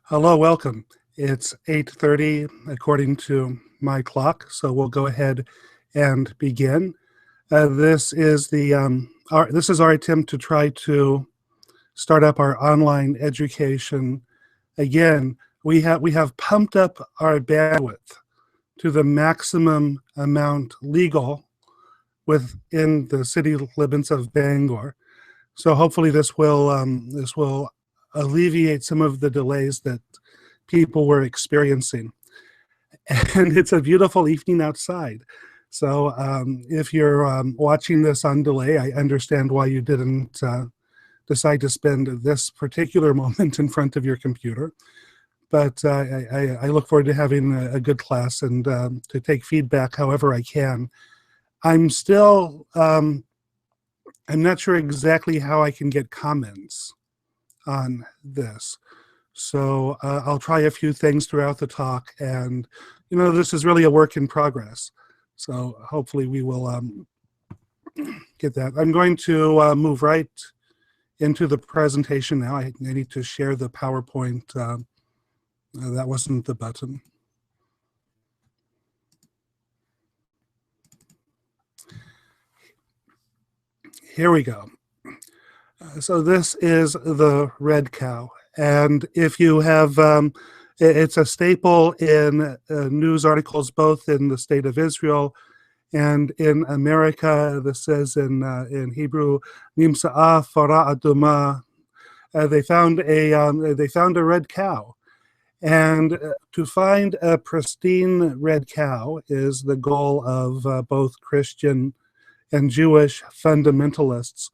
Hello, welcome. It's 8:30 according to my clock, so we'll go ahead and begin. This is our attempt to try to start up our online education. Again, we have pumped up our bandwidth to the maximum amount legal within the city limits of Bangor. So hopefully this will alleviate some of the delays that people were experiencing. And it's a beautiful evening outside. So if you're watching this on delay, I understand why you didn't decide to spend this particular moment in front of your computer. But I look forward to having a good class and to take feedback however I can. I'm still, I'm not sure exactly how I can get comments on this. So I'll try a few things throughout the talk, and this is really a work in progress. So hopefully we will get that. I'm going to move right into the presentation now. I need to share the PowerPoint. That wasn't the button. Here we go. So this is the red cow. And if you have, it's a staple in news articles, both in the state of Israel and in America. This says in Hebrew, Nimsa'a Farah Aduma. They found a red cow. And to find a pristine red cow is the goal of both Christian and Jewish fundamentalists.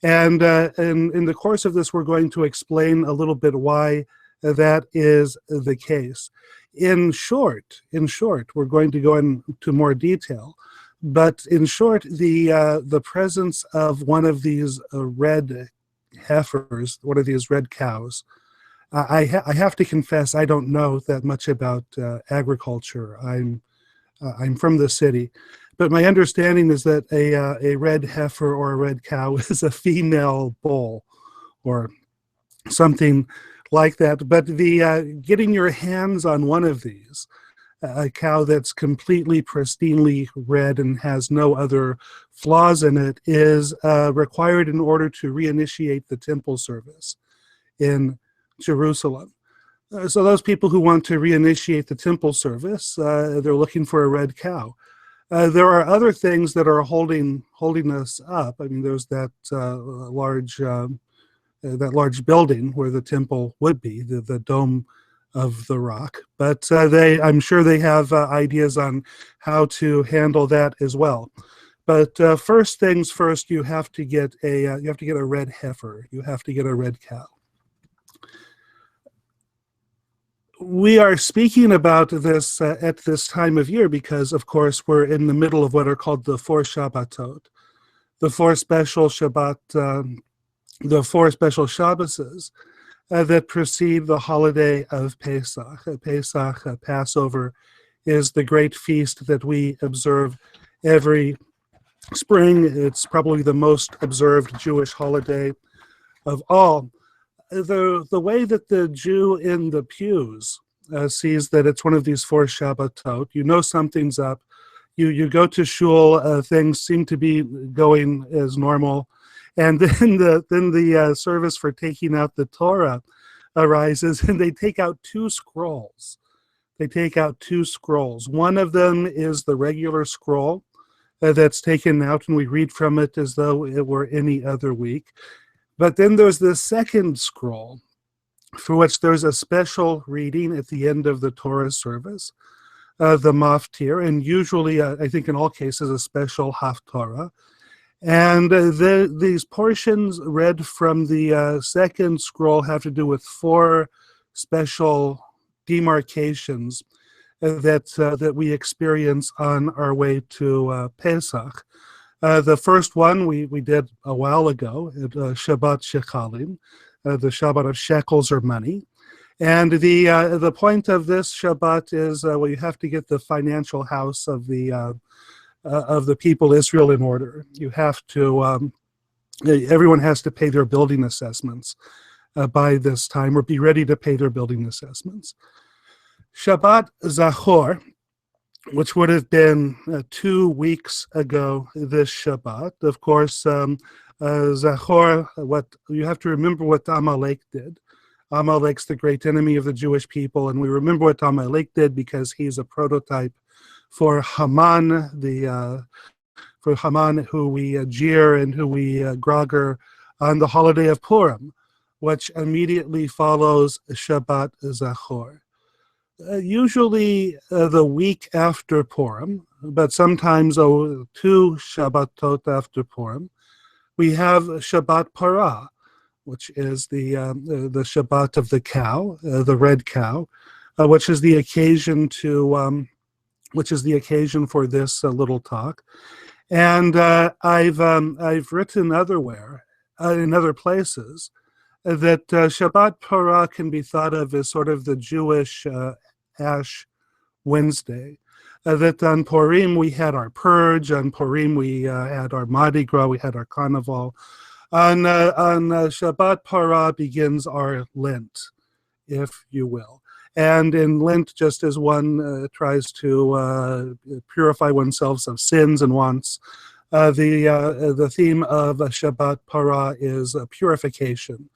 And in the course of this, we're going to explain a little bit why that is the case. In short, we're going to go into more detail. But in short, the presence of one of these red heifers, one of these red cows, I have to confess I don't know that much about agriculture. I'm from the city. But my understanding is that a red heifer or a red cow is a female bull or something like that. But the getting your hands on one of these, a cow that's completely pristinely red and has no other flaws in it, is required in order to reinitiate the temple service in Jerusalem. So those people who want to reinitiate the temple service, they're looking for a red cow. There are other things that are holding us up. I mean, there's that large building where the temple would be, the Dome of the Rock. But I'm sure they have ideas on how to handle that as well. But first things first, you have to get a red heifer. You have to get a red cow. We are speaking about this at this time of year because, of course, we're in the middle of what are called the four Shabbatot, the four special Shabbat, the four special Shabbases that precede the holiday of Pesach. Passover, is the great feast that we observe every spring. It's probably the most observed Jewish holiday of all. The way that the Jew in the pews sees that it's one of these four Shabbatot, something's up. You go to shul, things seem to be going as normal, and then the service for taking out the Torah arises, and they take out two scrolls. One of them is the regular scroll that's taken out, and we read from it as though it were any other week. But then there's the second scroll, for which there's a special reading at the end of the Torah service, the maftir, and usually, I think in all cases, a special haftarah. And these portions read from the second scroll have to do with four special demarcations that we experience on our way to Pesach. The first one we did a while ago, Shabbat Shekalim, the Shabbat of shekels or money. And the point of this Shabbat is you have to get the financial house of the people Israel in order. You have to, everyone has to pay their building assessments. by this time or be ready to pay their building assessments. Shabbat Zachor, which would have been 2 weeks ago this Shabbat. Of course, Zachor, what you have to remember what Amalek did. Amalek's the great enemy of the Jewish people, and we remember what Amalek did because he's a prototype for Haman, who we jeer and who we grogger on the holiday of Purim, which immediately follows Shabbat Zachor. Usually the week after Purim, but sometimes 2 Shabbatot after Purim, we have Shabbat Parah, which is the Shabbat of the cow, the red cow, which is the occasion for this little talk. And I've written in other places that Shabbat Parah can be thought of as sort of the Jewish Ash Wednesday. That on Purim we had our purge, on Purim we had our Mardi Gras, we had our Carnival. On Shabbat Parah begins our Lent, if you will. And in Lent, just as one tries to purify oneself of sins and wants, the theme of Shabbat Parah is purification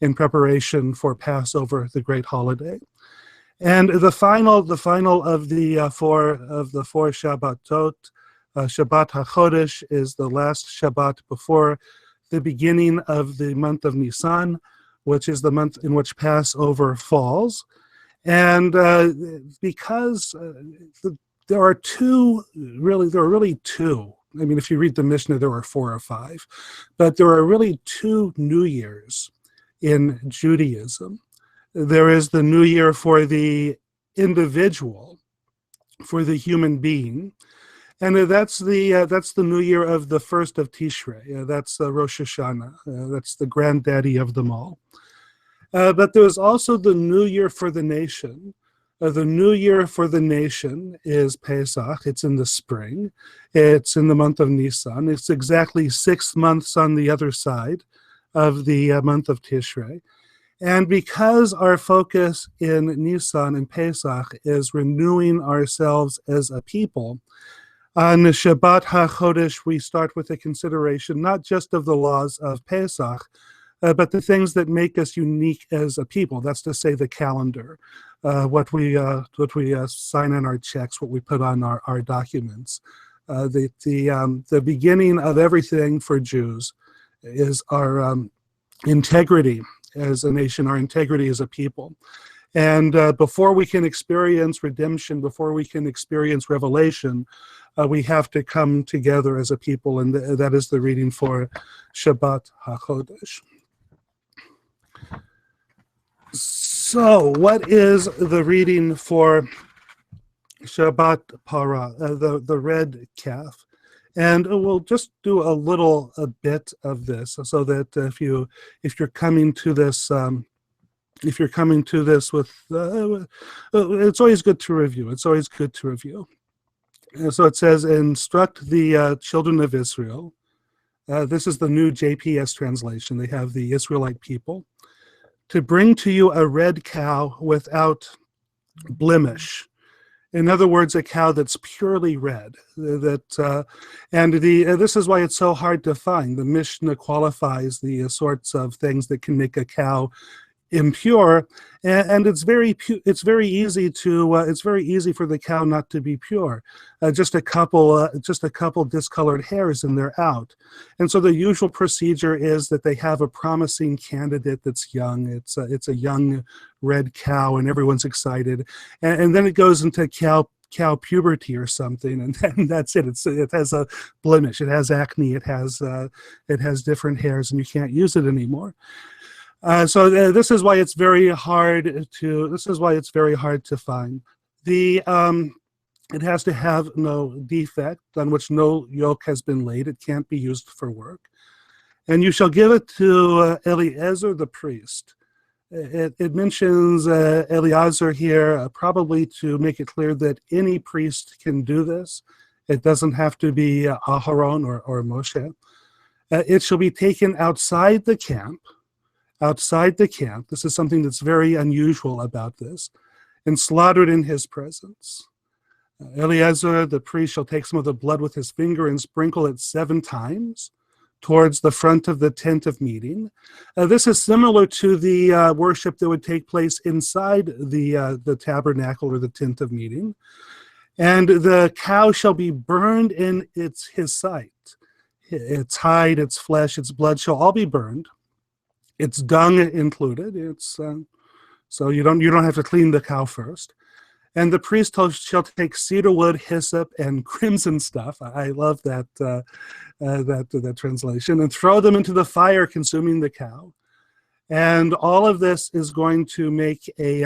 in preparation for Passover, the great holiday. And the final of the four Shabbatot, Shabbat HaChodesh, is the last Shabbat before the beginning of the month of Nisan, which is the month in which Passover falls. And because there are really two. I mean, if you read the Mishnah, there are 4 or 5, but there are really 2 New Years in Judaism. There is the New Year for the individual, for the human being, and that's the New Year of the 1st of Tishrei. That's Rosh Hashanah. That's the granddaddy of them all. But there's also the New Year for the nation. The New Year for the nation is Pesach. It's in the spring. It's in the month of Nisan. It's exactly 6 months on the other side of the month of Tishrei. And because our focus in Nisan and Pesach is renewing ourselves as a people, on Shabbat HaChodesh we start with a consideration not just of the laws of Pesach, but the things that make us unique as a people. That's to say, the calendar, what we sign on our checks, what we put on our documents. The beginning of everything for Jews is our integrity as a nation, our integrity as a people. And before we can experience redemption, before we can experience revelation, we have to come together as a people, and that is the reading for Shabbat HaChodesh. So, what is the reading for Shabbat Parah, the red calf? And we'll just do a bit of this, so that if you're coming to this with, it's always good to review. It's always good to review. And so it says, instruct the children of Israel. This is the new JPS translation. They have the Israelite people, to bring to you a red cow without blemish. In other words, a cow that's purely red. This is why it's so hard to find. The Mishnah qualifies the sorts of things that can make a cow impure, and it's very easy for the cow not to be pure. Just a couple discolored hairs and they're out. And so the usual procedure is that they have a promising candidate that's young. It's a young red cow, and everyone's excited. And then it goes into cow puberty or something, and then that's it. It has a blemish. It has acne. It has different hairs, and you can't use it anymore. So this is why it's very hard to find. It has to have no defect on which no yoke has been laid. It can't be used for work. And you shall give it to Eliezer the priest. It mentions Eliezer here, probably to make it clear that any priest can do this. It doesn't have to be Aharon or Moshe. It shall be taken outside the camp, outside the camp. This is something that's very unusual about this, and slaughtered in his presence. Eleazar, the priest, shall take some of the blood with his finger and sprinkle it 7 times towards the front of the tent of meeting. This is similar to the worship that would take place inside the tabernacle or the tent of meeting. And the cow shall be burned in his sight. Its hide, its flesh, its blood shall all be burned. Its dung included. So you don't have to clean the cow first. And the priest shall take cedar wood, hyssop, and crimson stuff. I love that translation, and throw them into the fire, consuming the cow. And all of this is going to make a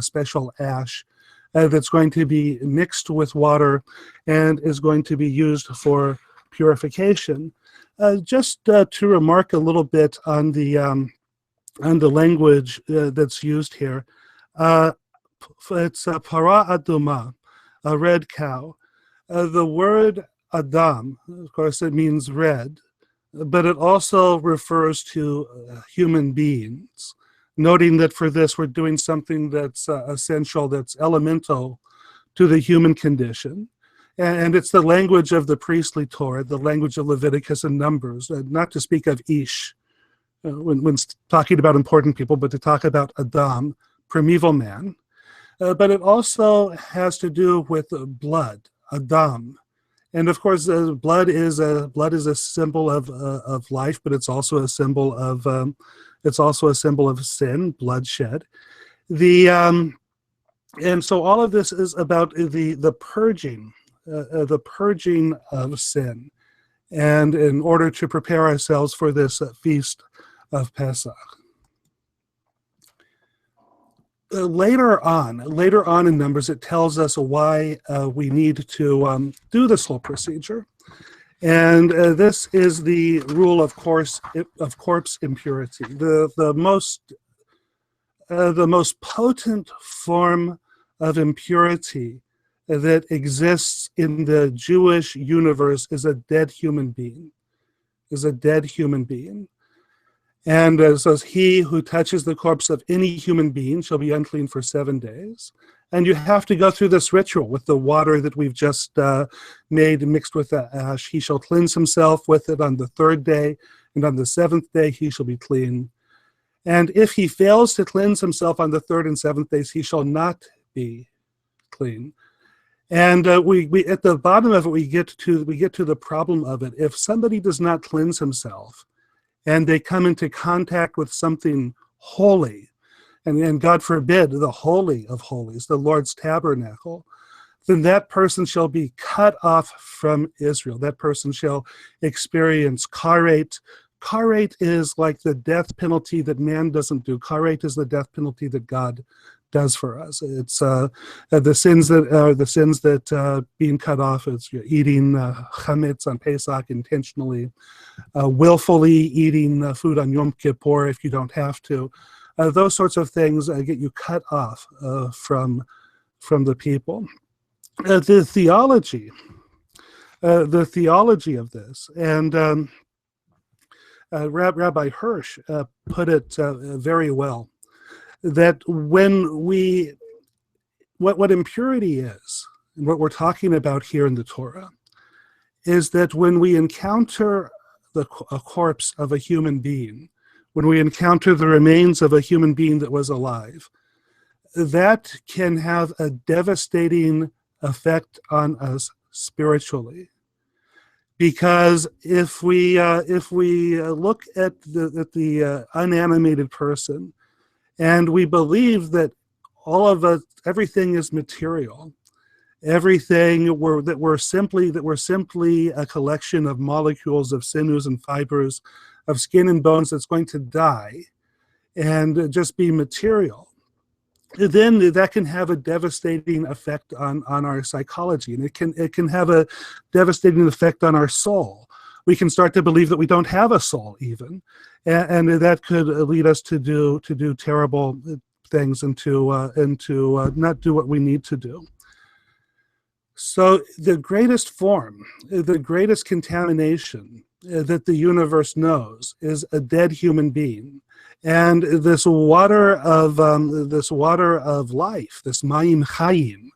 special ash that's going to be mixed with water and is going to be used for purification. Just to remark a little bit on the language that's used here. It's Parah aduma, a red cow. The word Adam, of course, it means red, but it also refers to human beings, noting that for this we're doing something that's essential, that's elemental to the human condition. And it's the language of the priestly Torah, the language of Leviticus and Numbers, not to speak of Ish when talking about important people, but to talk about Adam, primeval man. But it also has to do with blood, Adam. And of course, blood is a symbol of life, but it's also a symbol of sin, bloodshed. And so all of this is about the purging of sin, and in order to prepare ourselves for this feast of Pesach. Later on in Numbers, it tells us why we need to do this whole procedure. And this is the rule of corpse impurity. The most potent form of impurity that exists in the Jewish universe is a dead human being. And it says, he who touches the corpse of any human being shall be unclean for 7 days. And you have to go through this ritual with the water that we've just made mixed with the ash. He shall cleanse himself with it on the 3rd day, and on the 7th day he shall be clean. And if he fails to cleanse himself on the 3rd and 7th days, he shall not be clean. And we at the bottom of it, we get to the problem of it. If somebody does not cleanse himself, and they come into contact with something holy, and God forbid, the Holy of Holies, the Lord's tabernacle, then that person shall be cut off from Israel. That person shall experience karet. Karet is like the death penalty that man doesn't do. Karet is the death penalty that God does for us. It's the sins that being cut off is eating chametz on Pesach intentionally, willfully eating food on Yom Kippur if you don't have to. Those sorts of things get you cut off from the people. The theology of this, and Rabbi Hirsch put it very well, that what impurity is, and what we're talking about here in the Torah, is that when we encounter a corpse of a human being, when we encounter the remains of a human being that was alive, that can have a devastating effect on us spiritually. Because if we look at the unanimated person, and we believe that everything is material, that we're simply a collection of molecules of sinews and fibers, of skin and bones that's going to die and just be material, then that can have a devastating effect on our psychology, and it can have a devastating effect on our soul. We can start to believe that we don't have a soul even, and that could lead us to do terrible things and to not do what we need to do. So the greatest contamination that the universe knows is a dead human being. And this water of life, this mayim chayim,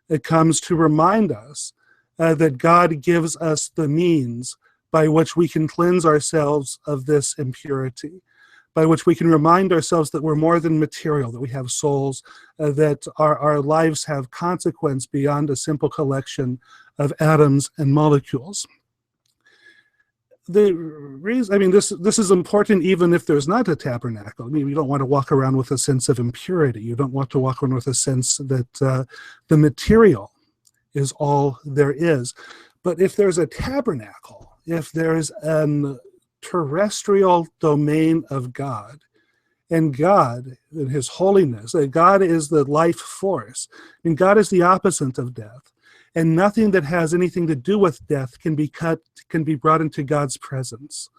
it comes to remind us that God gives us the means by which we can cleanse ourselves of this impurity, by which we can remind ourselves that we're more than material, that we have souls, that our lives have consequence beyond a simple collection of atoms and molecules. The reason, I mean, this is important even if there's not a tabernacle. I mean, you don't want to walk around with a sense of impurity. You don't want to walk around with a sense that the material is all there is. But if there's a tabernacle, if there's an terrestrial domain of God, and God, in his holiness, God is the life force, and God is the opposite of death, and nothing that has anything to do with death can be brought into God's presence.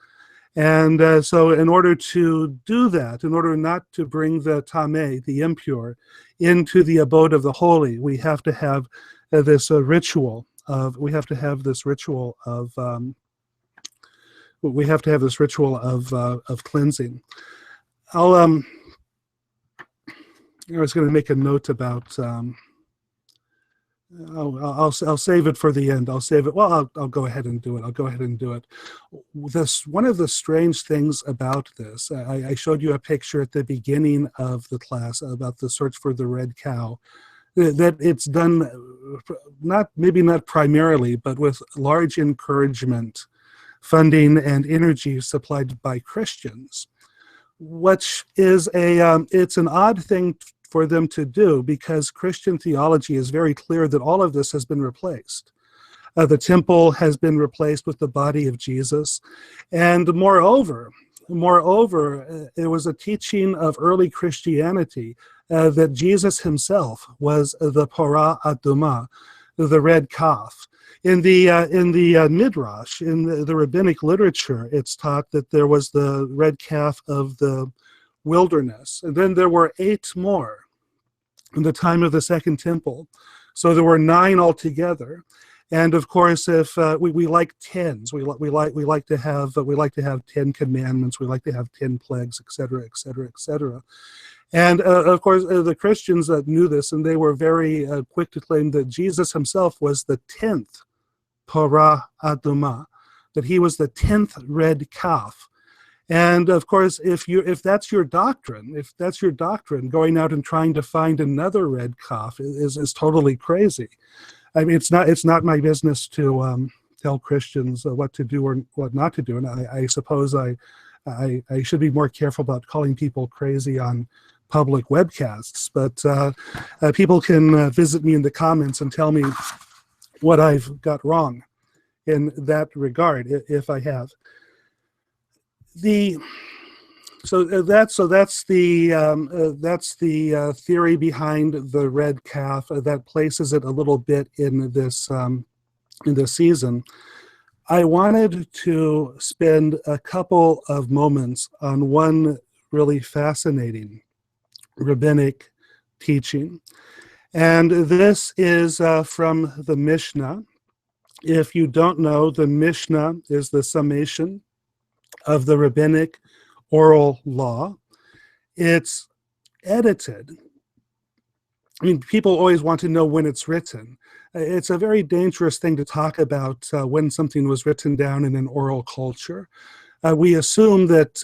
And so in order to do that, in order not to bring the tameh, the impure, into the abode of the holy, we have to have this ritual of cleansing. I was going to make a note about. I'll save it for the end. I'll save it. Well, I'll go ahead and do it. One of the strange things about this, I showed you a picture at the beginning of the class about the search for the red cow. That it's done maybe not primarily, but with large encouragement, funding, and energy supplied by Christians, which is it's an odd thing for them to do, because Christian theology is very clear that all of this has been replaced. The temple has been replaced with the body of Jesus, and moreover, it was a teaching of early Christianity that Jesus himself was the Parah Adumah, the red calf. In the Midrash, in the Rabbinic literature, it's taught that there was the red calf of the wilderness, and then there were 8 more in the time of the Second Temple. So there were 9 altogether. And of course, if we like tens, we like to have 10 commandments, we like to have 10 plagues, etc., etc., etc. And of course, the Christians knew this, and they were very quick to claim that Jesus himself was the 10th Parah Adumah, that he was the 10th red calf. And of course, if that's your doctrine, going out and trying to find another red calf is totally crazy. I mean, it's not my business to tell Christians what to do or what not to do, and I suppose I should be more careful about calling people crazy on public webcasts. But people can visit me in the comments and tell me what I've got wrong in that regard, if I have. So that's the theory behind the red calf that places it a little bit in this season. I wanted to spend a couple of moments on one really fascinating rabbinic teaching, and this is from the Mishnah. If you don't know, the Mishnah is the summation of the rabbinic oral law. It's edited. I mean, people always want to know when it's written. It's a very dangerous thing to talk about when something was written down in an oral culture. We assume that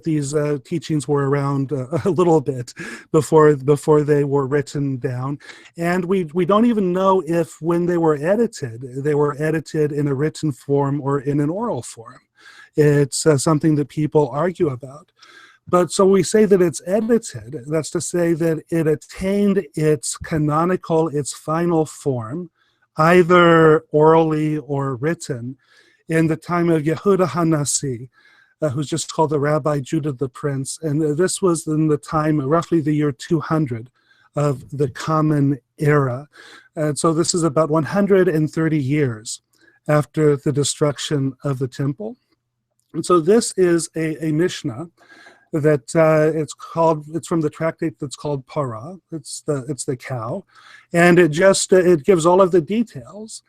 these teachings were around a little bit before they were written down, and we don't even know if when they were edited in a written form or in an oral form. It's something that people argue about. But so we say that it's edited. That's to say that it attained its canonical, its final form, either orally or written, in the time of Yehuda HaNasi, who's just called the Rabbi Judah the Prince. And this was in the time, roughly the year 200 of the Common Era. And so this is about 130 years after the destruction of the temple. And so this is a Mishnah that it's from the tractate that's called Parah. It's the cow, and it gives all of the details.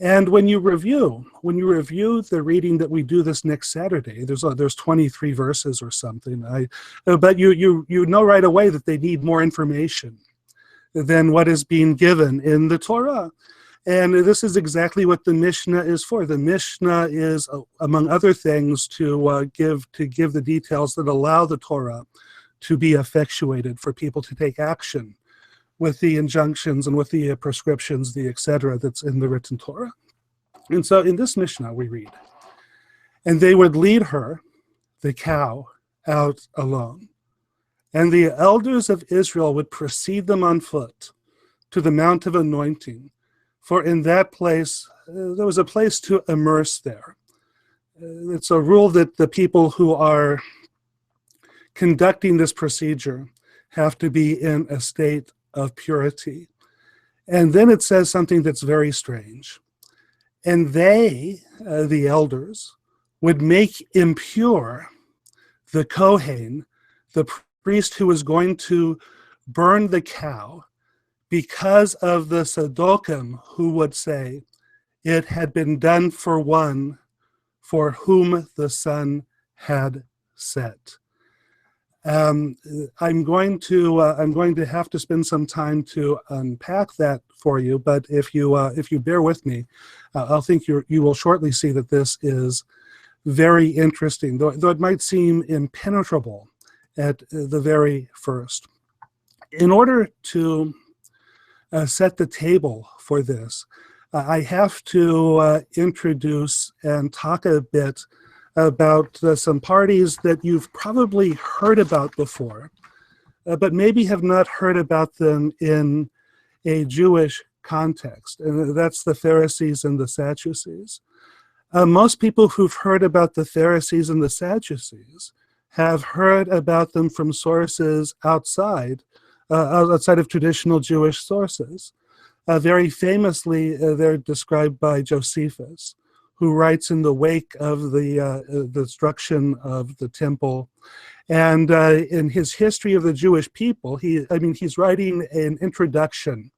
And when you review the reading that we do this next Saturday, there's 23 verses or something. But you know right away that they need more information than what is being given in the Torah. And this is exactly what the Mishnah is for. The Mishnah is, among other things, to give the details that allow the Torah to be effectuated for people to take action with the injunctions and with the prescriptions, the etc. that's in the written Torah. And so in this Mishnah we read, and they would lead her, the cow, out alone. And the elders of Israel would precede them on foot to the Mount of Anointing, for in that place, there was a place to immerse there. It's a rule that the people who are conducting this procedure have to be in a state of purity. And then it says something that's very strange. And they, the elders, would make impure the Kohen, the priest who was going to burn the cow, because of the Sadducees who would say, it had been done for one for whom the sun had set. I'm going to have to spend some time to unpack that for you, but if you bear with me, I'll think you will shortly see that this is very interesting, though it might seem impenetrable at the very first. In order to set the table for this, I have to introduce and talk a bit about some parties that you've probably heard about before, but maybe have not heard about them in a Jewish context, and that's the Pharisees and the Sadducees. Most people who've heard about the Pharisees and the Sadducees have heard about them from sources outside of traditional Jewish sources. Very famously, they're described by Josephus, who writes in the wake of the destruction of the temple. And in his history of the Jewish people, he's writing an introduction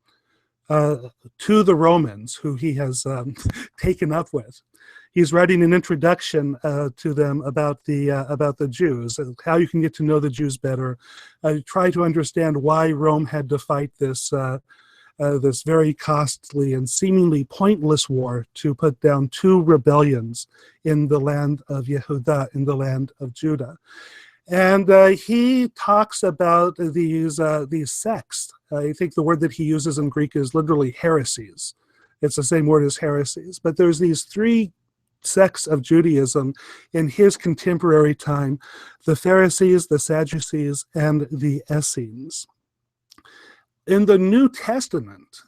to the Romans, who he has taken up with. He's writing an introduction to them about the Jews, how you can get to know the Jews better, try to understand why Rome had to fight this very costly and seemingly pointless war to put down two rebellions in the land of Yehuda, in the land of Judah. And he talks about these sects. I think the word that he uses in Greek is literally heresies. It's the same word as heresies. But there's these three sects of Judaism in his contemporary time: the Pharisees, the Sadducees, and the Essenes. In the New Testament,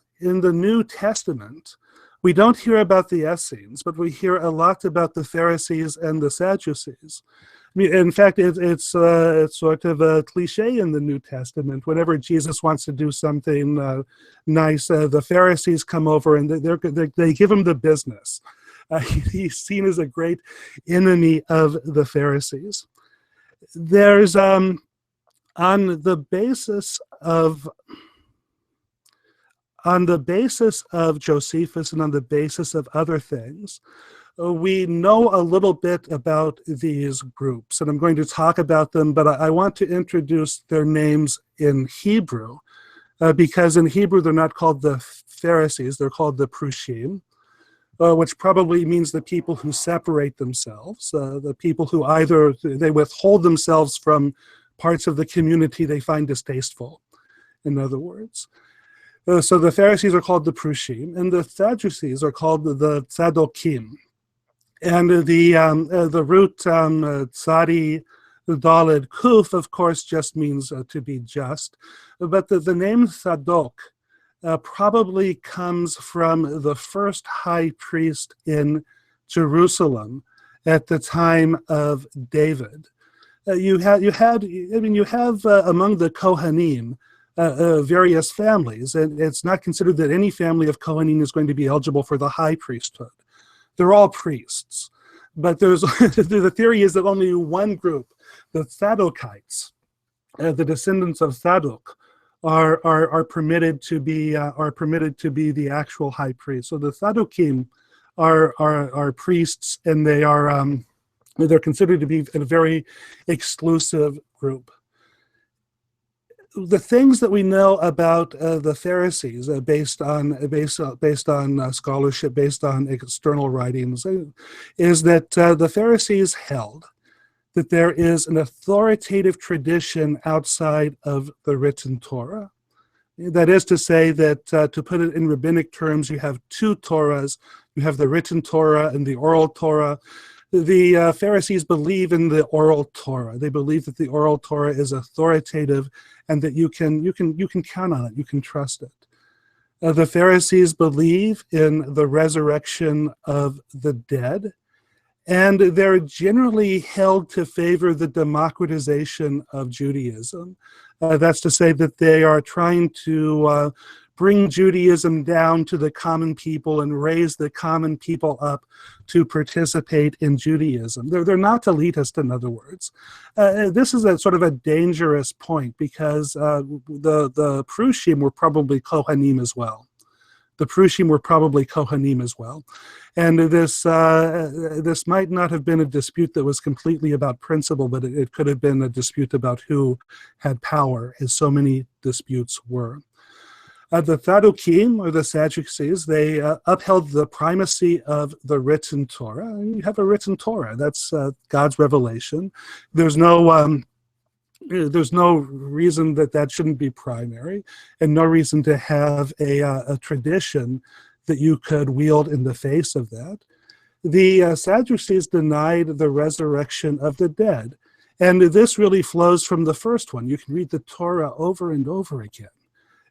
we don't hear about the Essenes, but we hear a lot about the Pharisees and the Sadducees. I mean, in fact, it's sort of a cliche in the New Testament. Whenever Jesus wants to do something nice, the Pharisees come over and they give him the business. He's seen as a great enemy of the Pharisees. There's on the basis of Josephus and on the basis of other things, we know a little bit about these groups, and I'm going to talk about them, but I want to introduce their names in Hebrew, because in Hebrew they're not called the Pharisees, they're called the Prushim, which probably means the people who separate themselves, the people who either they withhold themselves from parts of the community they find distasteful, in other words. So the Pharisees are called the Prushim, and the Sadducees are called the Tzadokim. And the root Tzadi Daled Kuf, of course, just means to be just. But the name Tzadok probably comes from the first high priest in Jerusalem at the time of David. You have among the Kohanim various families, and it's not considered that any family of Kohanim is going to be eligible for the high priesthood. They're all priests, but there's the theory is that only one group, the Tzadokites, the descendants of Tzadok, are permitted to be the actual high priest. So the Tzadokim are priests, and they're considered to be a very exclusive group. The things that we know about the Pharisees, based on scholarship, based on external writings, is that the Pharisees held that there is an authoritative tradition outside of the written Torah. That is to say that, to put it in rabbinic terms, you have two Torahs. You have the written Torah and the oral Torah. The Pharisees believe in the oral Torah. They believe that the oral Torah is authoritative and that you can count on it, you can trust it. The Pharisees believe in the resurrection of the dead, and they're generally held to favor the democratization of Judaism. That's to say that they are trying to bring Judaism down to the common people and raise the common people up to participate in Judaism. They're not elitist, in other words. This is a sort of a dangerous point, because the Prushim were probably Kohanim as well. And this might not have been a dispute that was completely about principle, but it could have been a dispute about who had power, as so many disputes were. The Sadducees, or the Sadducees, they upheld the primacy of the written Torah. You have a written Torah. That's God's revelation. There's no reason that shouldn't be primary, and no reason to have a tradition that you could wield in the face of that. The Sadducees denied the resurrection of the dead, and this really flows from the first one. You can read the Torah over and over again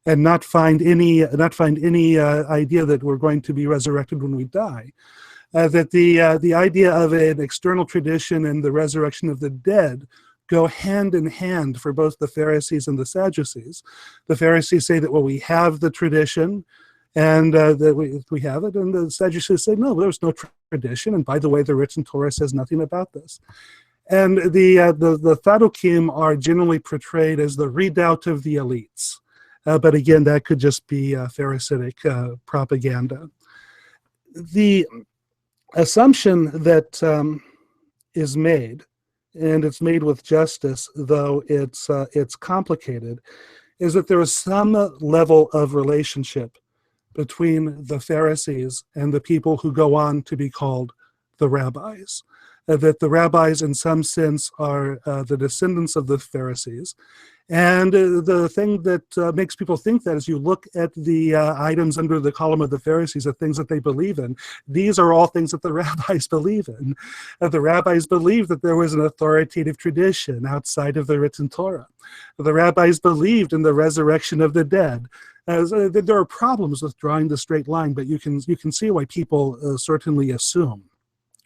and not find any idea that we're going to be resurrected when we die. That the idea of an external tradition and the resurrection of the dead go hand in hand for both the Pharisees and the Sadducees. The Pharisees say that, well, we have the tradition, and that we have it, and the Sadducees say, no, there's no tradition, and by the way, the written Torah says nothing about this. And the Sadducees are generally portrayed as the redoubt of the elites. But again, that could just be Pharisaic propaganda. The assumption that is made, and it's made with justice, though it's complicated, is that there is some level of relationship between the Pharisees and the people who go on to be called the rabbis. That the rabbis, in some sense, are the descendants of the Pharisees. And the thing that makes people think that is, you look at the items under the column of the Pharisees, the things that they believe in. These are all things that the rabbis believe in. The rabbis believed that there was an authoritative tradition outside of the written Torah. The rabbis believed in the resurrection of the dead. There are problems with drawing the straight line, but you can see why people certainly assume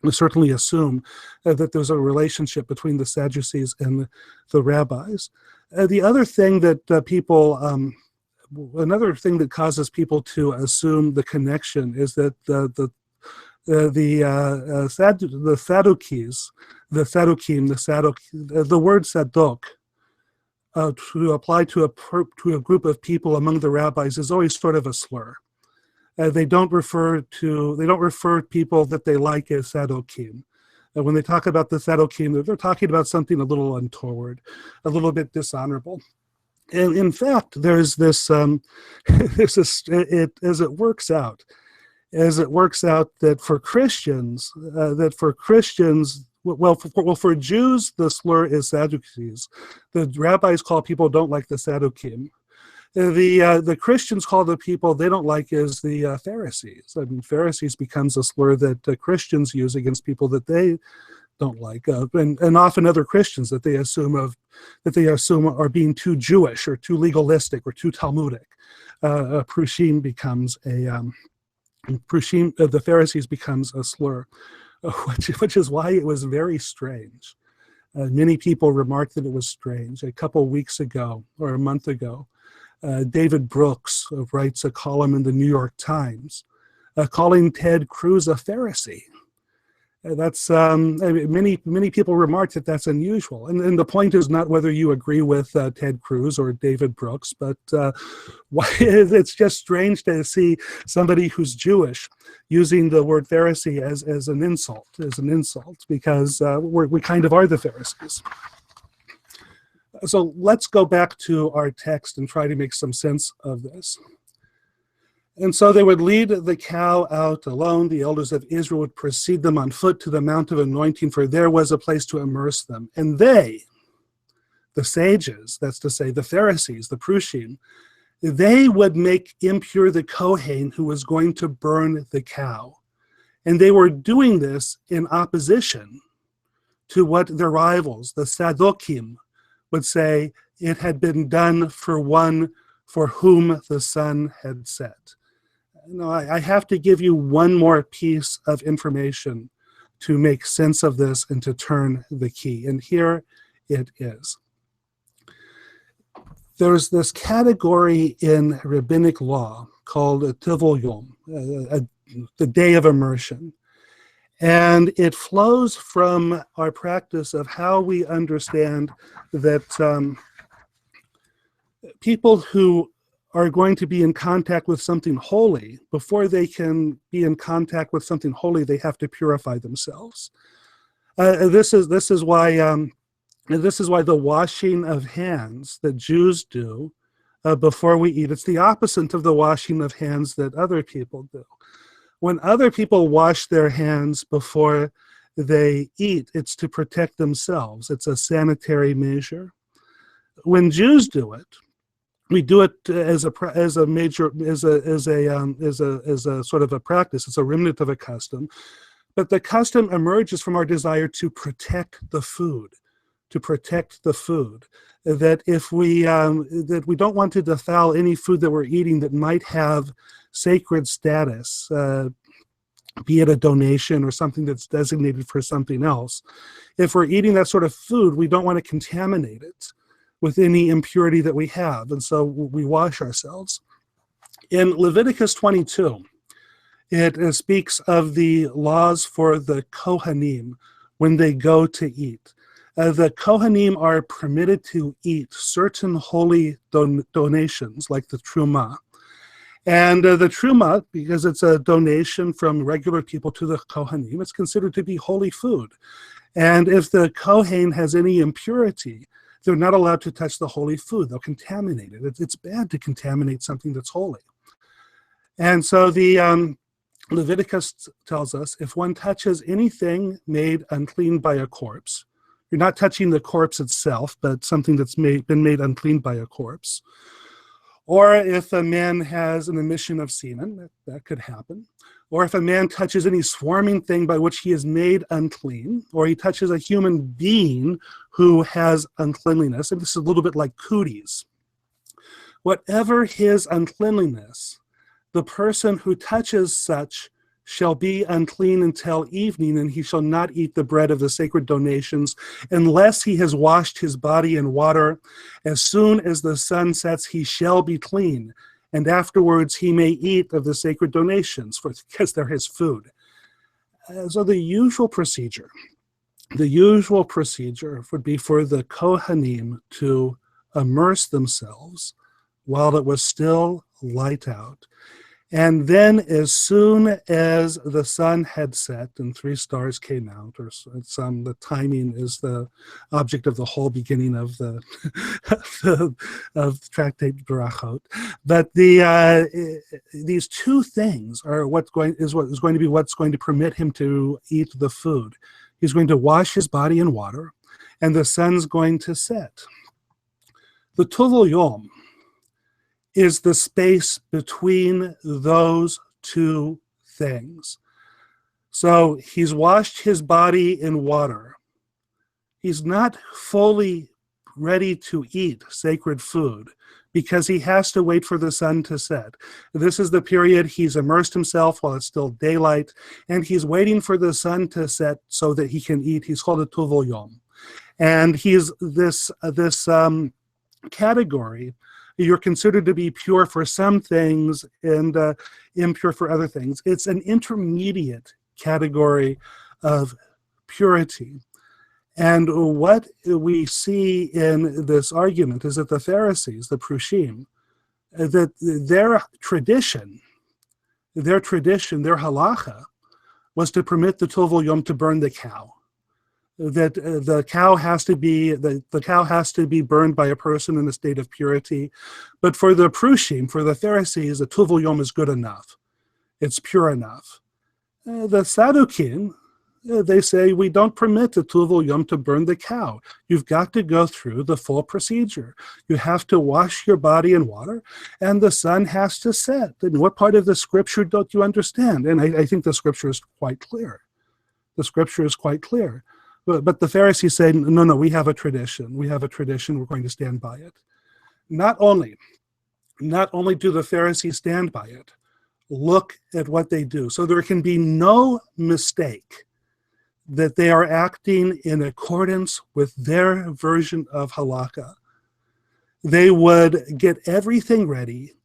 that there's a relationship between the Sadducees and the rabbis. The other thing that another thing that causes people to assume the connection is that the Sadducees, the word Sadok, to apply to a group of people among the rabbis, is always sort of a slur. They don't refer people that they like as Sadducees. When they talk about the Sadducees, they're talking about something a little untoward, a little bit dishonorable. And in fact, there's this, as it works out that for Christians, for Jews, the slur is Sadducees. The rabbis call people who don't like the Sadducees. The Christians call the people they don't like is the Pharisees. I mean, Pharisees becomes a slur that Christians use against people that they don't like, and often other Christians that they assume are being too Jewish or too legalistic or too Talmudic. Prushim becomes the Pharisees becomes a slur, which is why it was very strange. Many people remarked that it was strange. A couple of weeks ago or a month ago, David Brooks writes a column in the New York Times calling Ted Cruz a Pharisee. That's I mean, many people remark that that's unusual, and the point is not whether you agree with Ted Cruz or David Brooks, but why it's just strange to see somebody who's Jewish using the word Pharisee as an insult, because we kind of are the Pharisees. So let's go back to our text and try to make some sense of this. And so they would lead the cow out alone. The elders of Israel would precede them on foot to the Mount of Anointing, for there was a place to immerse them. And they, the sages, that's to say the Pharisees, the Prushim, they would make impure the Kohen who was going to burn the cow. And they were doing this in opposition to what their rivals, the Sadducees, would say it had been done for one for whom the sun had set. No, I have to give you one more piece of information to make sense of this and to turn the key. And here it is. There's this category in rabbinic law called Tivol Yom, the day of immersion. And it flows from our practice of how we understand that people who are going to be in contact with something holy, before they can be in contact with something holy, they have to purify themselves. This is why the washing of hands that Jews do before we eat, it's the opposite of the washing of hands that other people do. When other people wash their hands before they eat, it's to protect themselves. It's a sanitary measure. When Jews do it, we do it as a sort of a practice. It's a remnant of a custom, but the custom emerges from our desire to protect the food, That if we don't want to defile any food that we're eating that might have sacred status, be it a donation or something that's designated for something else. If we're eating that sort of food, we don't want to contaminate it with any impurity that we have, and so we wash ourselves. In Leviticus 22, it speaks of the laws for the Kohanim when they go to eat. The Kohanim are permitted to eat certain holy donations, like the Truma. And the Truma, because it's a donation from regular people to the Kohanim, it's considered to be holy food. And if the Kohen has any impurity, they're not allowed to touch the holy food. They'll contaminate it. It's bad to contaminate something that's holy. And so the Leviticus tells us if one touches anything made unclean by a corpse, you're not touching the corpse itself, but something that's been made unclean by a corpse. Or if a man has an emission of semen, that could happen. Or if a man touches any swarming thing by which he is made unclean, or he touches a human being who has uncleanliness, and this is a little bit like cooties. Whatever his uncleanliness, the person who touches such shall be unclean until evening, and he shall not eat the bread of the sacred donations unless he has washed his body in water. As soon as the sun sets, he shall be clean, and afterwards he may eat of the sacred donations, because they're his food. So the usual procedure would be for the Kohanim to immerse themselves while it was still light out. And then as soon as the sun had set and 3 stars came out, or the timing is the object of the whole beginning of the of Tractate Berachot. But these 2 things are what's going to permit him to eat the food. He's going to wash his body in water, and the sun's going to set. The Tovol Yom is the space between those 2 things. So he's washed his body in water. He's not fully ready to eat sacred food because he has to wait for the sun to set. This is the period he's immersed himself while it's still daylight, and he's waiting for the sun to set so that he can eat. He's called a Tovol Yom. And he's this category. You're considered to be pure for some things and impure for other things. It's an intermediate category of purity. And what we see in this argument is that the Pharisees, the Prushim, that their tradition, their halacha, was to permit the Tovul Yom to burn the cow. That the cow has to be burned by a person in a state of purity. But for the Prushim, for the Pharisees, the Tovul Yom is good enough. It's pure enough. The Sadducees, they say we don't permit the Tovul Yom to burn the cow. You've got to go through the full procedure. You have to wash your body in water, and the sun has to set. And what part of the scripture don't you understand? And I think the scripture is quite clear. The scripture is quite clear. But the Pharisees say, no, we have a tradition. We have a tradition. We're going to stand by it. Not only do the Pharisees stand by it, look at what they do. So there can be no mistake that they are acting in accordance with their version of halakha. They would get everything ready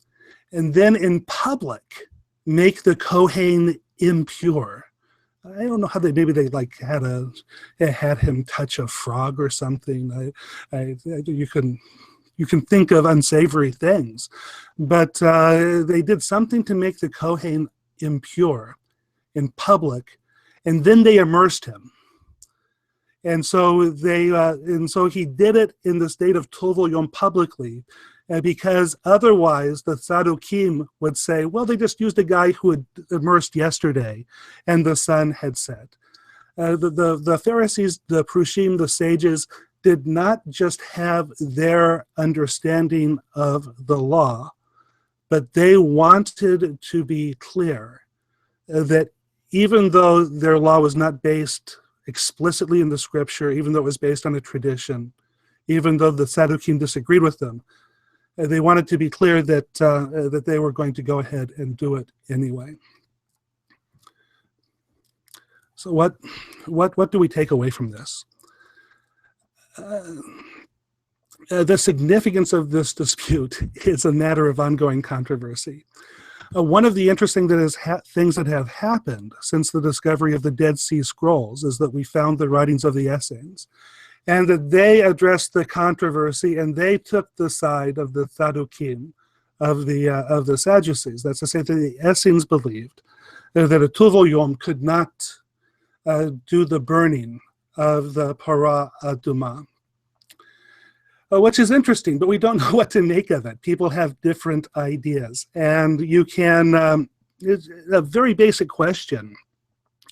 and then in public make the Kohen impure. I don't know how maybe they like had him touch a frog or something. You can think of unsavory things, but they did something to make the Kohen impure in public, and then they immersed him. And so he did it in the state of Tovul Yom publicly, because otherwise the Sadducees would say, well, they just used a guy who had immersed yesterday and the sun had set. The Pharisees, the Prushim, the sages, did not just have their understanding of the law, but they wanted to be clear that even though their law was not based explicitly in the scripture, even though it was based on a tradition, even though the Sadducees disagreed with them, they wanted to be clear that they were going to go ahead and do it anyway. So what do we take away from this? The significance of this dispute is a matter of ongoing controversy. One of the interesting things that have happened since the discovery of the Dead Sea Scrolls is that we found the writings of the Essenes, and that they addressed the controversy and they took the side of the Sadducees, of the Sadducees. That's to say that the Essenes believed that a Tovul Yom could not do the burning of the Parah Adumah, which is interesting, but we don't know what to make of it. People have different ideas, and you can, it's a very basic question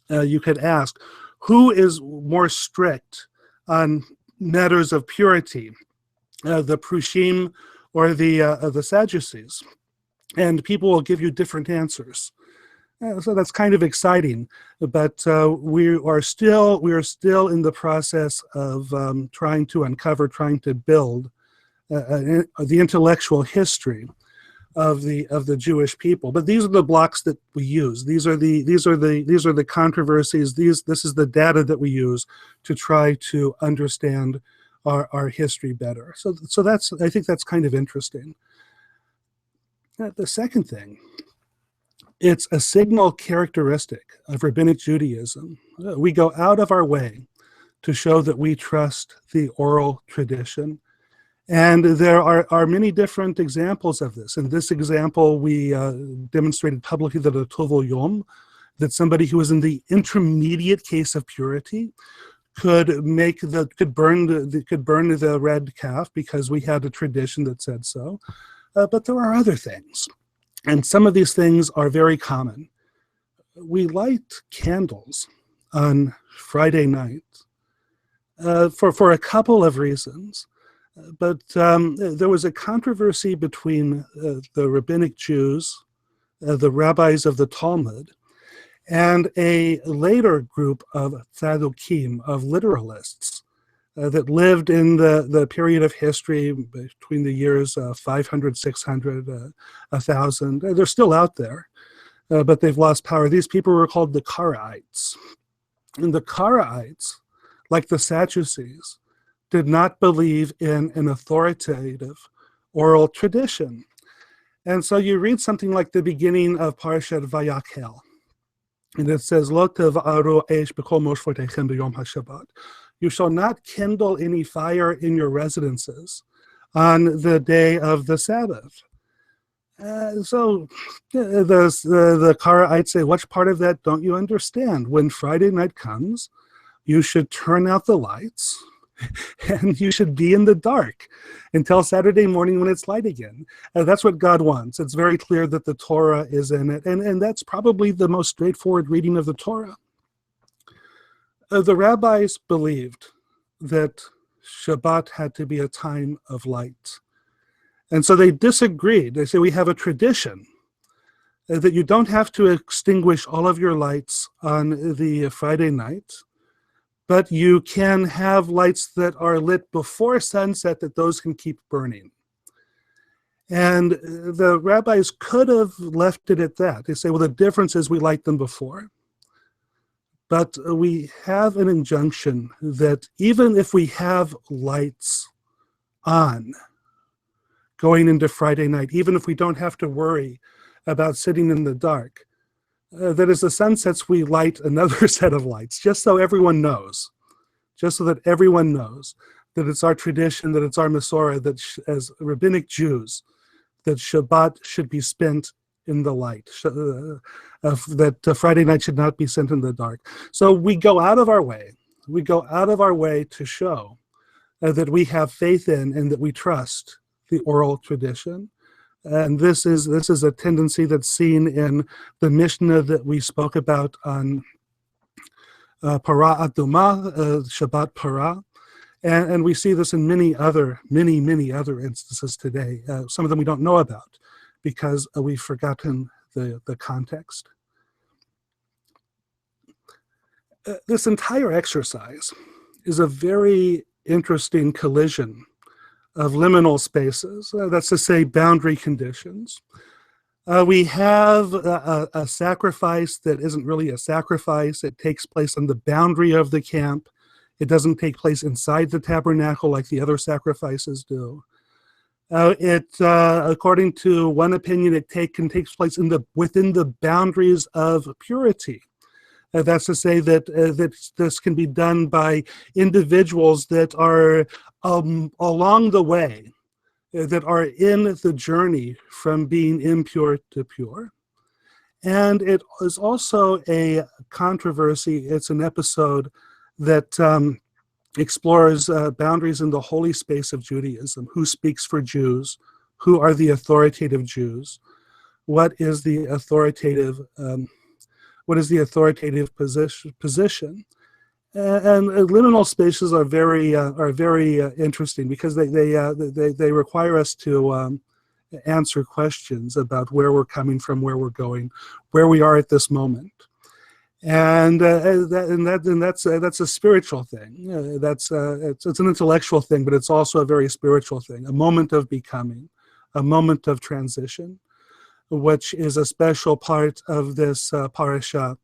you could ask: who is more strict on matters of purity, the Prushim or the Sadducees? And people will give you different answers. So that's kind of exciting, but we are still in the process of trying to build the intellectual history of the Jewish people. But these are the blocks that we use. These are the controversies. This is the data that we use to try to understand our history better. So I think that's kind of interesting. The second thing, it's a signal characteristic of Rabbinic Judaism. We go out of our way to show that we trust the oral tradition. And there are many different examples of this. In this example, we demonstrated publicly that a Tovul Yom, that somebody who is in the intermediate case of purity, could burn the red calf because we had a tradition that said so. But there are other things. And some of these things are very common. We light candles on Friday night for a couple of reasons. But there was a controversy between the Rabbinic Jews, the rabbis of the Talmud, and a later group of Sadducees, of literalists, that lived in the period of history between the years 500, 600, 1,000. They're still out there, but they've lost power. These people were called the Karahites. And the Karahites, like the Sadducees, did not believe in an authoritative oral tradition. And so you read something like the beginning of Parashat Vayakhel, And it says, "Lo tev'aru eish b'kol moshvotechem b'yom haShabbat." You shall not kindle any fire in your residences on the day of the Sabbath. So the Karaite say, which part of that don't you understand? When Friday night comes, you should turn out the lights and you should be in the dark until Saturday morning when it's light again. That's what God wants. It's very clear that the Torah is in it, and that's probably the most straightforward reading of the Torah. The rabbis believed that Shabbat had to be a time of light. And so they disagreed. They say we have a tradition that you don't have to extinguish all of your lights on the Friday night, but you can have lights that are lit before sunset, that those can keep burning. And the rabbis could have left it at that. They say, well, the difference is we light them before. But we have an injunction that even if we have lights on going into Friday night, even if we don't have to worry about sitting in the dark, that as the sun sets, we light another set of lights, just so everyone knows, just so that everyone knows that it's our tradition, that it's our Masorah, that as rabbinic Jews, that Shabbat should be spent in the light, that Friday night should not be spent in the dark. So we go out of our way. We go out of our way to show that we have faith in and that we trust the oral tradition. And this is a tendency that's seen in the Mishnah that we spoke about on Parah Adumah, Shabbat Parah. And we see this in many other instances today. Some of them we don't know about because we've forgotten the context. This entire exercise is a very interesting collision of liminal spaces, that's to say boundary conditions. We have a sacrifice that isn't really a sacrifice. It takes place on the boundary of the camp. It doesn't take place inside the tabernacle like the other sacrifices do. According to one opinion, it takes place within the boundaries of purity. That's to say that this can be done by individuals that are along the way, that are in the journey from being impure to pure. And it is also a controversy. It's an episode that explores boundaries in the holy space of Judaism. Who speaks for Jews? Who are the authoritative Jews? What is the authoritative position? And liminal spaces are very interesting because they require us to answer questions about where we're coming from, where we're going, where we are at this moment. And that's a spiritual thing. It's an intellectual thing, but it's also a very spiritual thing. A moment of becoming, a moment of transition, which is a special part of this parasha,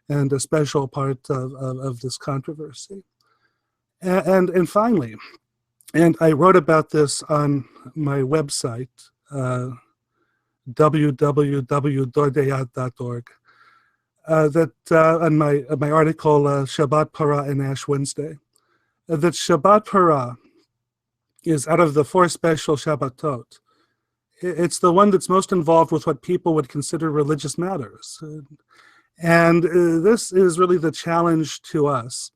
and a special part of this controversy. And finally, and I wrote about this on my website, www.dordeyat.org. That on my article, Shabbat Parah and Ash Wednesday, that Shabbat Parah is, out of the four special Shabbatot, it's the one that's most involved with what people would consider religious matters. And this is really the challenge to us,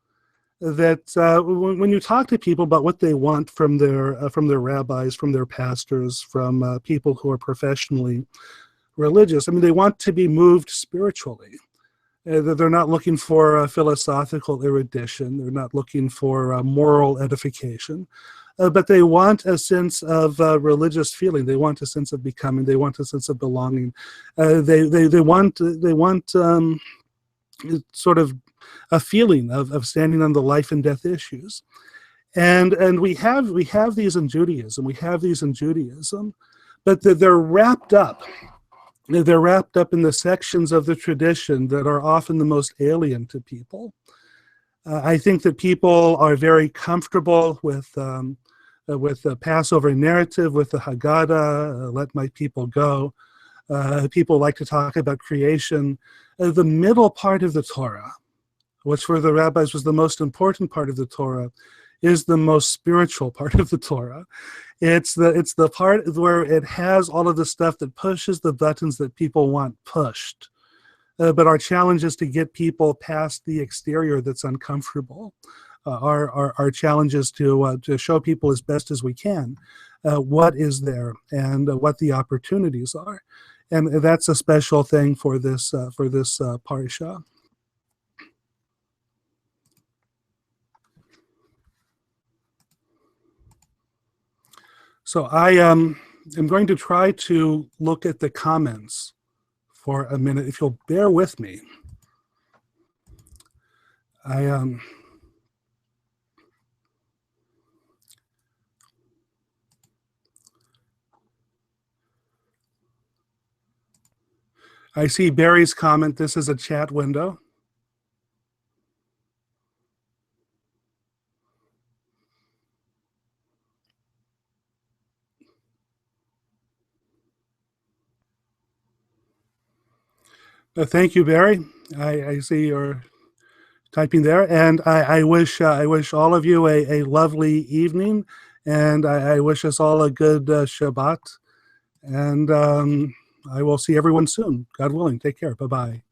that when you talk to people about what they want from their rabbis, from their pastors, from people who are professionally religious, I mean, they want to be moved spiritually. They're not looking for philosophical erudition. They're not looking for moral edification. But they want a sense of religious feeling. They want a sense of becoming. They want a sense of belonging. They want sort of a feeling of standing on the life and death issues. And we have these in Judaism. We have these in Judaism, but they're wrapped up. They're wrapped up in the sections of the tradition that are often the most alien to people. I think that people are very comfortable with the Passover narrative, with the Haggadah, let my people go. People like to talk about creation. The middle part of the Torah, which for the rabbis was the most important part of the Torah, is the most spiritual part of the Torah. It's the part where it has all of the stuff that pushes the buttons that people want pushed. But our challenge is to get people past the exterior that's uncomfortable. Our challenge is to show people as best as we can what is there and what the opportunities are. And that's a special thing for this parsha. So I am going to try to look at the comments for a minute, if you'll bear with me. I see Barry's comment. This is a chat window. Thank you, Barry. I see you're typing there, and I wish all of you a lovely evening, and I wish us all a good Shabbat, and I will see everyone soon, God willing. Take care. Bye-bye.